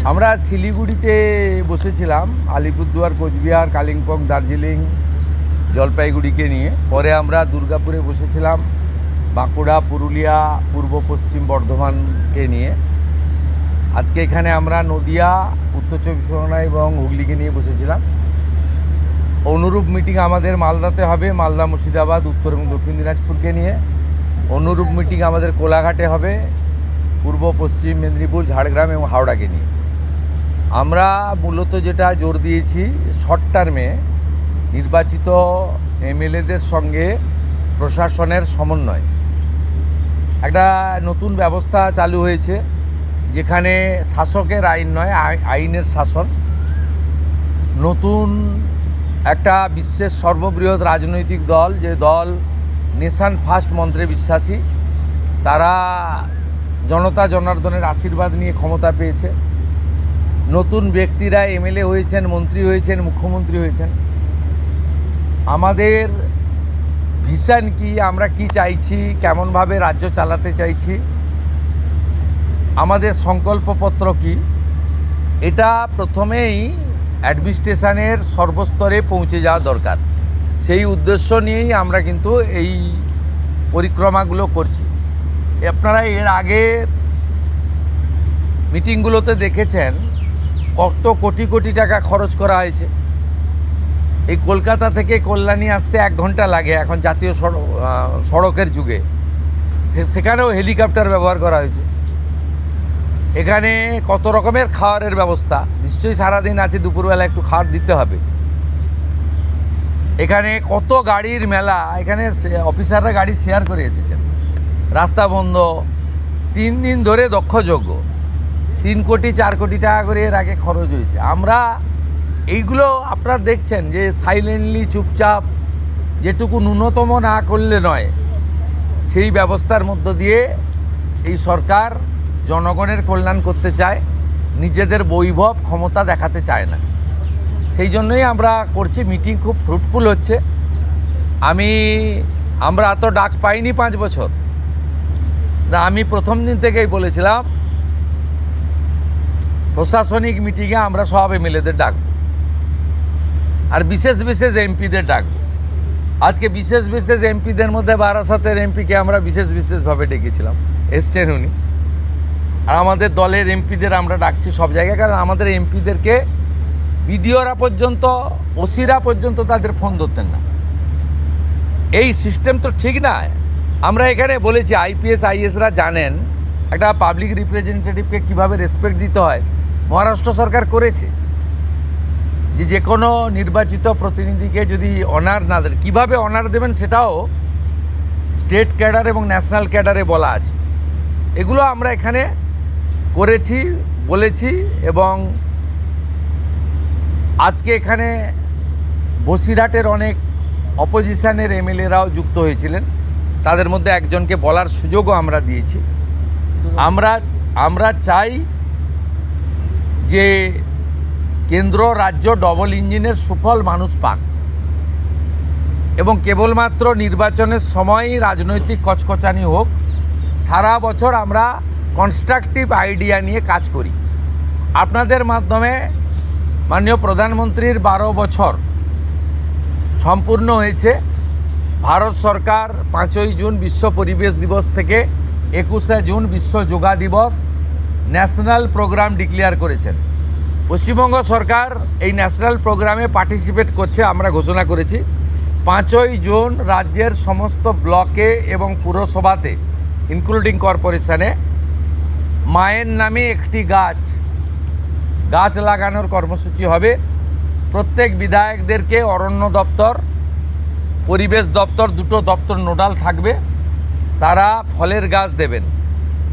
আমরা শিলিগুড়িতে বসেছিলাম, আলিপুরদুয়ার, কোচবিহার, কালিম্পং, দার্জিলিং, জলপাইগুড়িকে নিয়ে। পরে আমরা দুর্গাপুরে বসেছিলাম, বাঁকুড়া, পুরুলিয়া, পূর্ব পশ্চিম বর্ধমানকে নিয়ে। আজকে এখানে আমরা নদিয়া, উত্তর চব্বিশ পরগনা এবং হুগলিকে নিয়ে বসেছিলাম। অনুরূপ মিটিং আমাদের মালদাতে হবে, মালদা, মুর্শিদাবাদ, উত্তর এবং দক্ষিণ দিনাজপুরকে নিয়ে। অনুরূপ মিটিং আমাদের কোলাঘাটে হবে, পূর্ব পশ্চিম মেদিনীপুর, ঝাড়গ্রাম এবং হাওড়াকে নিয়ে। আমরা মূলত যেটা জোর দিয়েছি, শর্ট টার্মে নির্বাচিত এমএলএদের সঙ্গে প্রশাসনের সমন্বয়। একটা নতুন ব্যবস্থা চালু হয়েছে, যেখানে শাসকের আইন নয়, আইনের শাসন। নতুন একটা বিশ্বের সর্ববৃহৎ রাজনৈতিক দল, যে দল নেশন ফার্স্ট মন্ত্রে বিশ্বাসী, তারা জনতা জনার্দনের আশীর্বাদ নিয়ে ক্ষমতা পেয়েছে। নতুন ব্যক্তিরা এমএলএ হয়েছেন, মন্ত্রী হয়েছেন, মুখ্যমন্ত্রী হয়েছেন। আমাদের ভিশন কি, আমরা কি চাইছি, কেমনভাবে রাজ্য চালাতে চাইছি, আমাদের সংকল্পপত্র কি, এটা প্রথমেই অ্যাডমিনিস্ট্রেশনের সর্বস্তরে পৌঁছে যাওয়া দরকার। সেই উদ্দেশ্য নিয়েই আমরা কিন্তু এই পরিক্রমাগুলো করছি। আপনারা এর আগে মিটিংগুলোতে দেখেছেন কত কোটি কোটি টাকা খরচ করা হয়েছে। এই কলকাতা থেকে কল্যাণী আসতে 1 ঘন্টা লাগে এখন জাতীয় সড়কের যুগে। সেখানেও হেলিকপ্টার ব্যবহার করা হয়েছে। এখানে কত রকমের খাওয়ারের ব্যবস্থা, নিশ্চয়ই সারাদিন আছে, দুপুরবেলা একটু খাওয়ার দিতে হবে। এখানে কত গাড়ির মেলা, এখানে অফিসাররা গাড়ি শেয়ার করে এসেছেন। রাস্তা বন্ধ, 3 দিন ধরে দক্ষযজ্ঞ, 3 কোটি 4 কোটি টাকা করে এর আগে খরচ হয়েছে। আমরা এইগুলো আপনারা দেখছেন যে সাইলেন্টলি, চুপচাপ, যেটুকু ন্যূনতম না করলে নয়, সেই ব্যবস্থার মধ্য দিয়ে এই সরকার জনগণের কল্যাণ করতে চায়, নিজেদের বৈভব ক্ষমতা দেখাতে চায় না। সেই জন্যই আমরা করছি। মিটিং খুব ফ্রুটফুল হচ্ছে। আমরা এত ডাক পাইনি 5 বছর। আমি প্রথম দিন থেকেই বলেছিলাম, প্রশাসনিক মিটিংয়ে আমরা সব এমএলএদের ডাকব, আর বিশেষ বিশেষ এমপিদের ডাকব। আজকে বিশেষ বিশেষ এমপিদের মধ্যে বারাসাতের এমপিকে আমরা বিশেষভাবে ডেকেছিলাম, এসছেন উনি। আর আমাদের দলের এমপিদের আমরা ডাকছি সব জায়গায়, কারণ আমাদের এমপিদেরকে বিডিওরা পর্যন্ত, ওসিরা পর্যন্ত তাদের ফোন ধরতেন না। এই সিস্টেম তো ঠিক না। আমরা এখানে বলেছি, আইপিএস আইএসরা জানেন একটা পাবলিক রিপ্রেজেন্টেটিভকে কীভাবে রেসপেক্ট দিতে হয়। মহারাষ্ট্র সরকার করেছে, যে কোনো নির্বাচিত প্রতিনিধিকে যদি অনার না দেন, কীভাবে অনার দেবেন সেটাও স্টেট ক্যাডার এবং ন্যাশনাল ক্যাডারে বলা আছে। এগুলো আমরা এখানে করেছি, বলেছি। এবং আজকে এখানে বসিরহাটের অনেক অপোজিশনের এমএলএরাও যুক্ত হয়েছিলেন, তাদের মধ্যে একজনকে বলার সুযোগও আমরা দিয়েছি। আমরা চাই যে কেন্দ্র রাজ্য ডবল ইঞ্জিনের সুফল মানুষ পাক, এবং কেবলমাত্র নির্বাচনের সময়ই রাজনৈতিক কচকচানি হোক। সারা বছর আমরা কনস্ট্রাকটিভ আইডিয়া নিয়ে কাজ করি। আপনাদের মাধ্যমে মাননীয় প্রধানমন্ত্রীর 12 বছর সম্পূর্ণ হয়েছে। ভারত সরকার 5ই জুন বিশ্ব পরিবেশ দিবস থেকে 21শে জুন বিশ্ব যোগা দিবস ন্যাশনাল প্রোগ্রাম ডিক্লেয়ার করেছেন। পশ্চিমবঙ্গ সরকার এই ন্যাশনাল প্রোগ্রামে পার্টিসিপেট করছে, আমরা ঘোষণা করেছি। 5ই জুন রাজ্যের সমস্ত ব্লকে এবং পুরসভাতে, ইনক্লুডিং কর্পোরেশনে, মায়ের নামে একটি গাছ লাগানোর কর্মসূচি হবে। প্রত্যেক বিধায়কদেরকে অরণ্য দপ্তর, পরিবেশ দপ্তর, 2টো দপ্তর নোডাল থাকবে। তারা ফলের গাছ দেবেন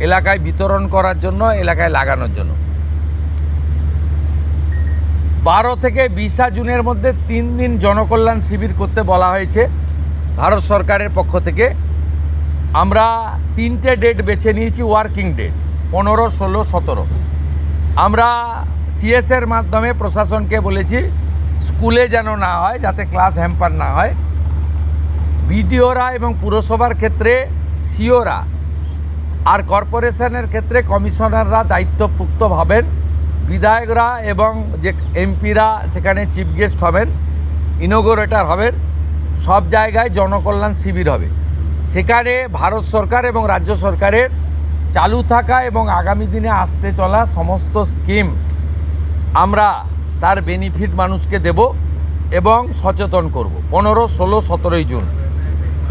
এলাকায় বিতরণ করার জন্য, এলাকায় লাগানোর জন্য। 12 থেকে 20 জুনের মধ্যে 3 দিন জনকল্যাণ শিবির করতে বলা হয়েছে ভারত সরকারের পক্ষ থেকে। আমরা 3টে ডেট বেছে নিয়েছি, ওয়ার্কিং ডেট 15, 16, 17। আমরা সিএসের মাধ্যমে প্রশাসনকে বলেছি স্কুলে যেন না হয়, যাতে ক্লাস হ্যাম্পার না হয়। বিডিওরা এবং পুরসভার ক্ষেত্রে সিওরা, আর কর্পোরেশনের ক্ষেত্রে কমিশনাররা দায়িত্বপ্রাপ্ত হবেন বিধায়করা এবং যে এমপিরা সেখানে চিফ গেস্ট হবেন, ইনোগোরেটর হবেন, সব জায়গায় জনকল্যাণ শিবির হবে। সেখানে ভারত সরকার এবং রাজ্য সরকারের চালু থাকা এবং আগামী দিনে আসতে চলা সমস্ত স্কিম আমরা তার বেনিফিট মানুষকে দেব এবং সচেতন করব। 15, 16, 17 জুন,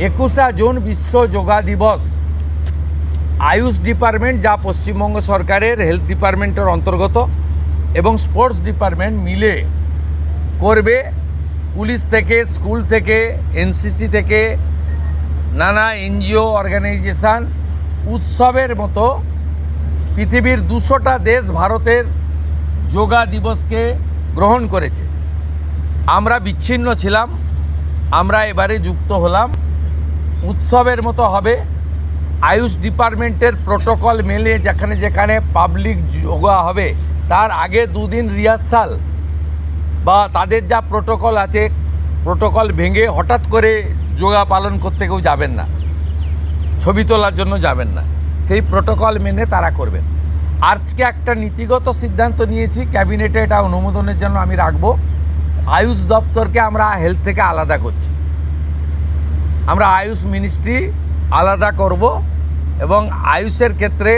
21 জুন বিশ্ব যোগা দিবস। আয়ুষ ডিপার্টমেন্ট, যা পশ্চিমবঙ্গ সরকারের হেলথ ডিপার্টমেন্টের অন্তর্গত, এবং স্পোর্টস ডিপার্টমেন্ট মিলে করবে। পুলিশ থেকে, স্কুল থেকে, এনসিসি থেকে, নানা এনজিও অর্গানাইজেশান উৎসবের মতো পৃথিবীর 200টা দেশ ভারতের যোগা দিবসকে গ্রহণ করেছে। আমরা বিচ্ছিন্ন ছিলাম, আমরা এবারে যুক্ত হলাম। উৎসবের মতো হবে। আয়ুষ ডিপার্টমেন্টের প্রোটোকল মেলে যেখানে যেখানে পাবলিক যোগা হবে তার আগে 2 দিন রিহার্সাল বা তাদের যা প্রোটোকল আছে, প্রোটোকল ভেঙে হঠাৎ করে যোগা পালন করতে কেউ যাবেন না, ছবি তোলার জন্য যাবেন না। সেই প্রোটোকল মেনে তারা করবেন। আজকে একটা নীতিগত সিদ্ধান্ত নিয়েছি, ক্যাবিনেটে এটা অনুমোদনের জন্য আমি রাখবো। আয়ুষ দপ্তরকে আমরা হেলথ থেকে আলাদা করছি। আমরা আয়ুষ মিনিস্ট্রি আলাদা করব এবং আয়ুষের ক্ষেত্রে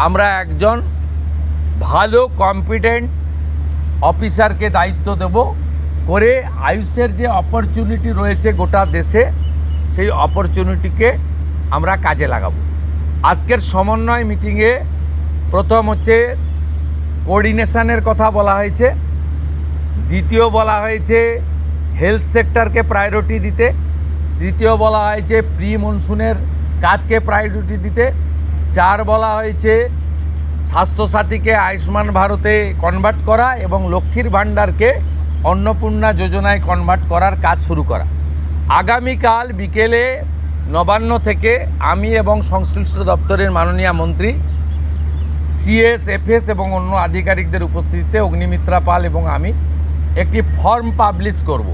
আমরা একজন ভালো কম্পিটেন্ট অফিসারকে দায়িত্ব দেব করে আয়ুষের যে অপরচুনিটি রয়েছে গোটা দেশে, সেই অপরচুনিটিকে আমরা কাজে লাগাবো। আজকের সমন্বয় মিটিংয়ে প্রথম হচ্ছে কোঅর্ডিনেশনের কথা বলা হয়েছে, দ্বিতীয় বলা হয়েছে হেলথ সেক্টরকে প্রায়োরিটি দিতে, তৃতীয় বলা হয়েছে প্রি মনসুনের কাজকে প্রায়োরিটি দিতে, 4 বলা হয়েছে স্বাস্থ্যসাথীকে আয়ুষ্মান ভারতে কনভার্ট করা এবং লক্ষ্মীর ভাণ্ডারকে অন্নপূর্ণা যোজনায় কনভার্ট করার কাজ শুরু করা। আগামীকাল বিকেলে নবান্ন থেকে আমি এবং সংশ্লিষ্ট দপ্তরের মাননীয় মন্ত্রী, সিএস, এফএস এবং অন্য আধিকারিকদের উপস্থিতিতে অগ্নিমিত্রা পাল এবং আমি একটি ফর্ম পাবলিশ করব,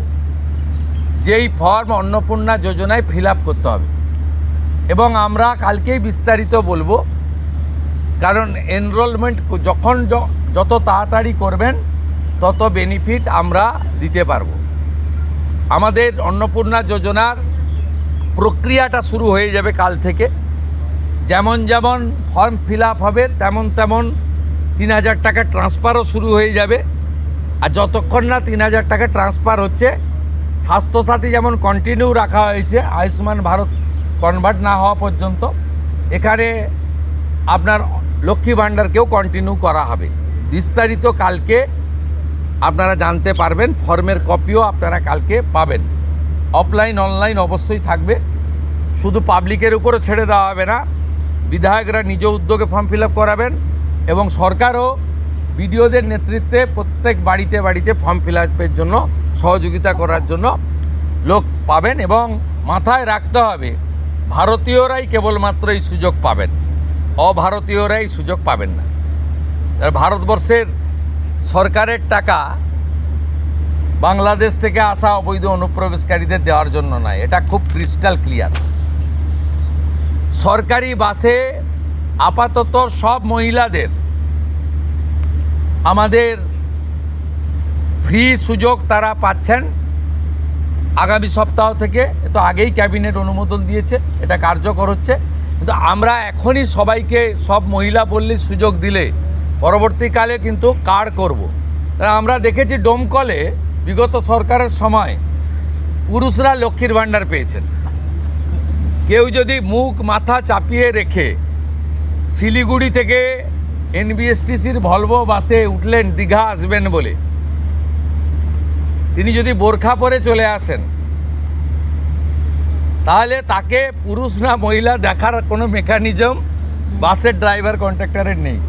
যেই ফর্ম অন্নপূর্ণা যোজনায় ফিল আপ করতে হবে। এবং আমরা কালকেই বিস্তারিত বলবো, কারণ এনরোলমেন্ট যখন যত তাড়াতাড়ি করবেন তত বেনিফিট আমরা দিতে পারবো। আমাদের অন্নপূর্ণা যোজনার প্রক্রিয়াটা শুরু হয়ে যাবে কাল থেকে। যেমন যেমন ফর্ম ফিল আপ হবে তেমন তেমন 3000 টাকা ট্রান্সফারও শুরু হয়ে যাবে। আর যতক্ষণ না 3000 টাকা ট্রান্সফার হচ্ছে, স্বাস্থ্যসাথী যেমন কন্টিনিউ রাখা হয়েছে আয়ুষ্মান ভারত কনভার্ট না হওয়া পর্যন্ত, এখানে আপনার লক্ষ্মী ভাণ্ডারকেও কন্টিনিউ করা হবে। বিস্তারিত কালকে আপনারা জানতে পারবেন। ফর্মের কপিও আপনারা কালকে পাবেন। অফলাইন অনলাইন অবশ্যই থাকবে। শুধু পাবলিকের উপরে ছেড়ে দেওয়া হবে না, বিধায়করা নিজ উদ্যোগে ফর্ম ফিল আপ করাবেন এবং সরকারও বিডিওদের নেতৃত্বে প্রত্যেক বাড়িতে বাড়িতে ফর্ম ফিল আপের জন্য সহযোগিতা করার জন্য লোক পাবেন। এবং মাথায় রাখতে হবে, ভারতীয়রাই কেবলমাত্র এই সুযোগ পাবেন, অভারতীয়রাই সুযোগ পাবেন না। ভারতবর্ষের সরকারের টাকা বাংলাদেশ থেকে আসা অবৈধ অনুপ্রবেশকারীদের দেওয়ার জন্য নয়, এটা খুব ক্রিস্টাল ক্লিয়ার। সরকারি বাসে আপাতত সব মহিলাদের আমাদের ফ্রি সুযোগ তারা পাচ্ছেন আগামী সপ্তাহ থেকে। তো আগেই ক্যাবিনেট অনুমোদন দিয়েছে, এটা কার্যকর হচ্ছে। কিন্তু আমরা এখনই সবাইকে, সব মহিলা বললে সুযোগ দিলে পরবর্তীকালে কিন্তু কার্ড করব। আমরা দেখেছি ডোমকলে বিগত সরকারের সময় পুরুষরা লক্ষ্মীর ভাণ্ডার পেয়েছেন। কেউ যদি মুখ মাথা চাপিয়ে রেখে শিলিগুড়ি থেকে এনবিএসটিসির ভলভো বাসে উঠলেন দীঘা আসবেন বলে, তিনি যদি বোরখা পরে চলে আসেন, তাহলে তাকে পুরুষ না মহিলা দেখার কোনো মেকানিজম বাসের ড্রাইভার কন্ট্রাক্টরের নেই।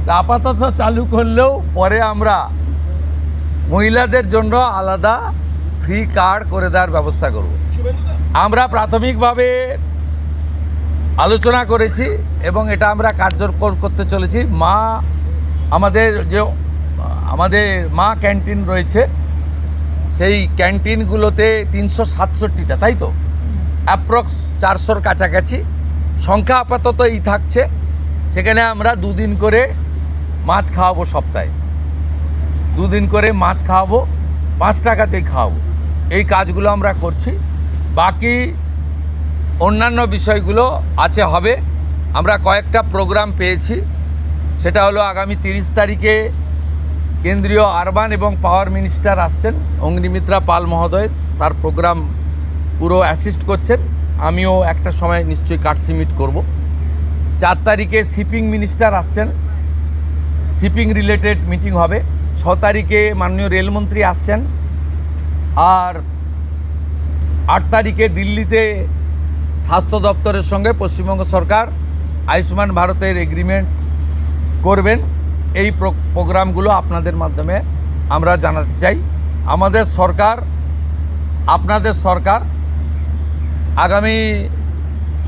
তা আপাতত চালু করলেও পরে আমরা মহিলাদের জন্য আলাদা ফ্রি কার্ড করে দেওয়ার ব্যবস্থা করব। আমরা প্রাথমিকভাবে আলোচনা করেছি এবং এটা আমরা কার্যকর করতে চলেছি। আমাদের মা ক্যান্টিন রয়েছে, সেই ক্যান্টিনগুলোতে 367টা, তাই তো অ্যাপ্রক্স 400-র কাছাকাছি সংখ্যা আপাতত এই থাকছে। সেখানে আমরা 2 দিন করে মাছ খাওয়াবো সপ্তাহে। 2 দিন করে মাছ খাওয়াবো, 5 টাকাতেই খাওয়াবো। এই কাজগুলো আমরা করছি। বাকি অন্যান্য বিষয়গুলো আছে, হবে। আমরা কয়েকটা প্রোগ্রাম পেয়েছি, সেটা হলো আগামী 30 তারিখে কেন্দ্রীয় আরবান এবং পাওয়ার মিনিস্টার আসছেন, অগ্নিমিত্রা পাল মহোদয়, তার প্রোগ্রাম পুরো অ্যাসিস্ট করছেন। আমিও একটা সময় নিশ্চয়ই কাটসিমিট করব। 4 তারিখে শিপিং মিনিস্টার আসছেন, শিপিং রিলেটেড মিটিং হবে। 6 তারিখে মাননীয় রেলমন্ত্রী আসছেন। আর 8 তারিখে দিল্লিতে স্বাস্থ্য দপ্তরের সঙ্গে পশ্চিমবঙ্গ সরকার আয়ুষ্মান ভারতের এগ্রিমেন্ট করবেন। এই প্রোগ্রামগুলো আপনাদের মাধ্যমে আমরা জানাতে চাই। আমাদের সরকার, আপনাদের সরকার আগামী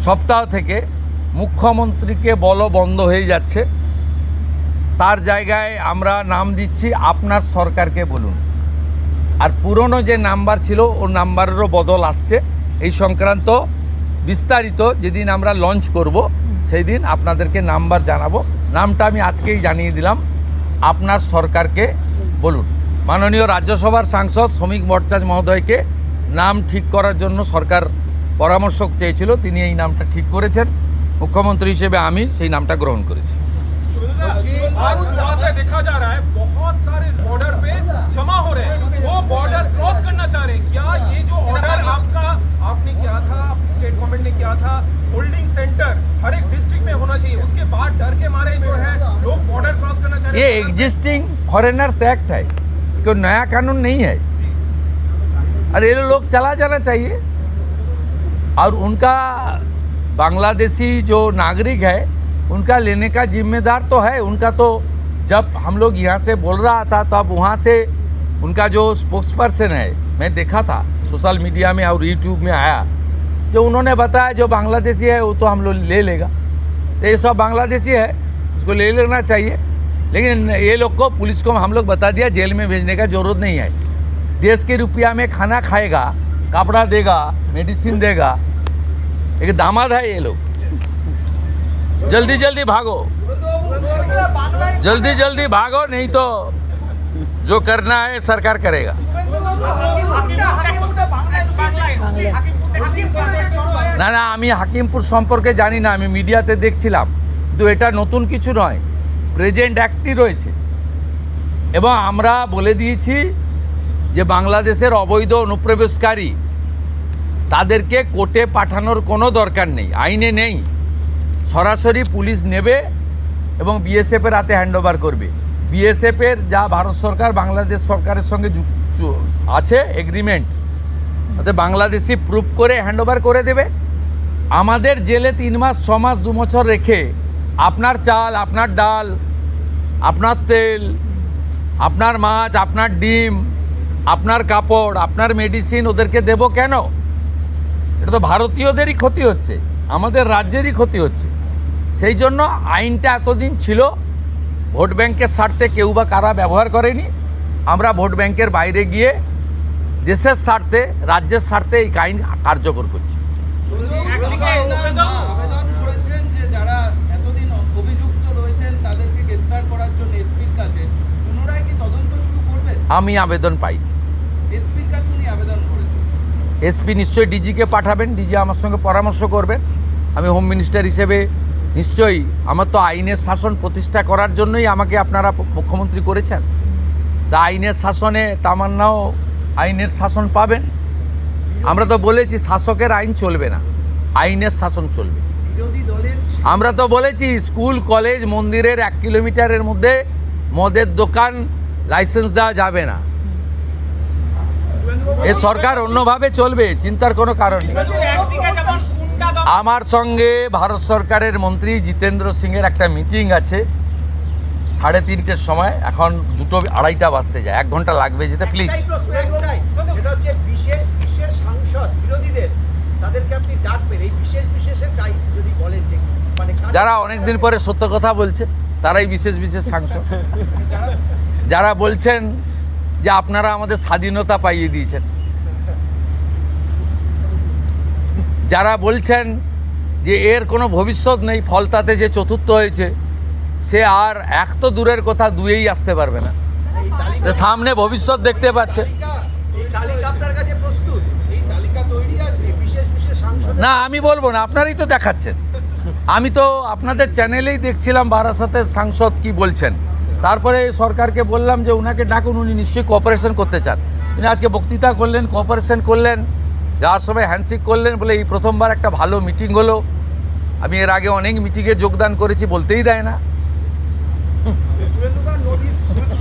সপ্তাহ থেকে মুখ্যমন্ত্রীকে বলা বন্ধ হয়ে যাচ্ছে, তার জায়গায় আমরা নাম দিচ্ছি আপনার সরকারকে বলুন। আর পুরনো যে নাম্বার ছিল ও নাম্বারেরও বদল আসছে। এই সংক্রান্ত বিস্তারিত যেদিন আমরা লঞ্চ করব সেই দিন আপনাদেরকে নাম্বার জানাবো। নামটা আমি আজকেই জানিয়ে দিলাম, আপনার সরকারকে বলুন। মাননীয় রাজ্যসভার সাংসদ শ্রমিক ভট্টাচার্য মহোদয়কে নাম ঠিক করার জন্য সরকার পরামর্শ চেয়েছিল, তিনি এই নামটা ঠিক করেছেন। মুখ্যমন্ত্রী হিসেবে আমি সেই নামটা গ্রহণ করেছি। आज सुबह से देखा जा रहा है बहुत सारे बॉर्डर पे जमा हो रहे हैं, वो बॉर्डर क्रॉस करना चाह रहे हैं। क्या ये जो ऑर्डर आपने किया था, स्टेट गवर्नमेंट ने किया था, होल्डिंग सेंटर हर एक डिस्ट्रिक्ट में होना चाहिए, उसके बाद डर के मारे जो है लोग बॉर्डर क्रॉस करना चाह रहे ये हैं? एग्जिस्टिंग फॉरेनर्स एक्ट है, कोई नया कानून नहीं है। और ये लोग चला जाना चाहिए। और उनका बांग्लादेशी जो नागरिक है उनका लेने का जिम्मेदार तो है उनका। तो जब हम लोग यहाँ से बोल रहा था तब वहाँ से उनका जो स्पोक्स पर्सन है, मैं देखा था सोशल मीडिया में और यूट्यूब में आया, जो उन्होंने बताया जो बांग्लादेशी है वो तो हम लोग ले लेगा। तो ये सब बांग्लादेशी है, उसको ले लेना चाहिए। लेकिन ये लोग को, पुलिस को हम लोग बता दिया जेल में भेजने का ज़रूरत नहीं है। देश के रुपया में खाना खाएगा, कपड़ा देगा, मेडिसिन देगा। एक दामाद है ये लोग। जल्दी जल्दी भागो, जल्दी जल्दी भागो, नहीं तो जो करना है सरकार करेगा। না না, আমি হাকিমপুর সম্পর্কে জানি না, আমি মিডিয়াতে দেখছিলাম। কিন্তু এটা নতুন কিছু নয়, প্রেজেন্ট অ্যাক্টই রয়েছে। এবং আমরা বলে দিয়েছি যে বাংলাদেশের অবৈধ অনুপ্রবেশকারী তাদেরকে কোর্টে পাঠানোর কোনো দরকার নেই, আইনে নেই। সরাসরি পুলিশ নেবে এবং বিএসএফের হাতে হ্যান্ডওভার করবে। বিএসএফের যা ভারত সরকার বাংলাদেশ সরকারের সঙ্গে আছে এগ্রিমেন্ট, তাতে বাংলাদেশি প্রুফ করে হ্যান্ডওভার করে দেবে। আমাদের জেলে 3 মাস 6 মাস 2 বছর রেখে আপনার চাল, আপনার ডাল, আপনার তেল, আপনার মাছ, আপনার ডিম, আপনার কাপড়, আপনার মেডিসিন ওদেরকে দেব কেন? এটা তো ভারতীয়দেরই ক্ষতি হচ্ছে, আমাদের রাজ্যেরই ক্ষতি হচ্ছে। সেই জন্য আইনটা এতদিন ছিল ভোট ব্যাংকের স্বার্থে কেউ বা কারা ব্যবহার করেনি। আমরা ভোট ব্যাংকের বাইরে গিয়ে দেশের স্বার্থে, রাজ্যের স্বার্থে এই আইন কার্যকর করছি। আবেদন করেছেন যে যারা এতদিন অভিযুক্ত রয়েছেন তাদেরকে গ্রেফতার করার জন্য এসপির কাছে, পুনরায় কি তদন্ত শুরু করবেন? আমি আবেদন পাইনি। এসপির কাছে উনি আবেদন করেছেন। এসপি নিশ্চয়ই ডিজিকে পাঠাবেন, ডিজি আমার সঙ্গে পরামর্শ করবেন। আমি হোম মিনিস্টার হিসেবে নিশ্চয়ই, আমার তো আইনের শাসন প্রতিষ্ঠা করার জন্যই আমাকে আপনারা মুখ্যমন্ত্রী করেছেন। তা আইনের শাসনে তামান্নাও আইনের শাসন পাবেন। আমরা তো বলেছি শাসকের আইন চলবে না, আইনের শাসন চলবে। বিরোধী দলের আমরা তো বলেছি স্কুল, কলেজ, মন্দিরের 1 কিলোমিটারের মধ্যে মদের দোকান লাইসেন্স দেওয়া যাবে না। এ সরকার অন্যভাবে চলবে, চিন্তার কোনো কারণ নেই। আমার সঙ্গে ভারত সরকারের মন্ত্রী জিতেন্দ্র সিংয়ের একটা মিটিং আছে 3:30টার সময়। এখন 2:30 বাজতে যায়, 1 ঘন্টা লাগবে যেতে। প্লিজ, সেটা হচ্ছে বিশেষ সাংসদ বিরোধীদের, তাদেরকে আপনি ডাকবেন এই বিশেষের যদি বলেন যে মানে যারা অনেকদিন পরে সত্য কথা বলছে তারাই বিশেষ সাংসদ। যারা বলছেন যে আপনারা আমাদের স্বাধীনতা পাইয়ে দিয়েছেন, যারা বলছেন যে এর কোনো ভবিষ্যৎ নেই, ফলতাতে যে চতুর্থ হয়েছে সে আর 1 তো দূরের কথা 2-এই আসতে পারবে না। তালিকা সামনে ভবিষ্যৎ দেখতে পাচ্ছে। এই তালিকা আপনার কাছে প্রস্তুত? এই তালিকা তৈরি আছে। এই বিশেষ বিশেষ সাংসদ না আমি বলবো না, আপনারাই তো দেখাচ্ছেন। আমি তো আপনাদের চ্যানেলেই দেখছিলাম বারাসাতের সাংসদ কি বলছেন। তারপরে সরকারকে বললাম যে উনাকে ডাকুন, উনি নিশ্চয়ই কোঅপারেশন করতে চান। উনি আজকে বক্তৃতা করলেন, কোঅপারেশন করলেন, যাওয়ার সময় হ্যান্ডশেক করলেন, বলে এই প্রথমবার একটা ভালো মিটিং হলো। আমি এর আগে অনেক মিটিংয়ে যোগদান করেছি, বলতেই দেয় না।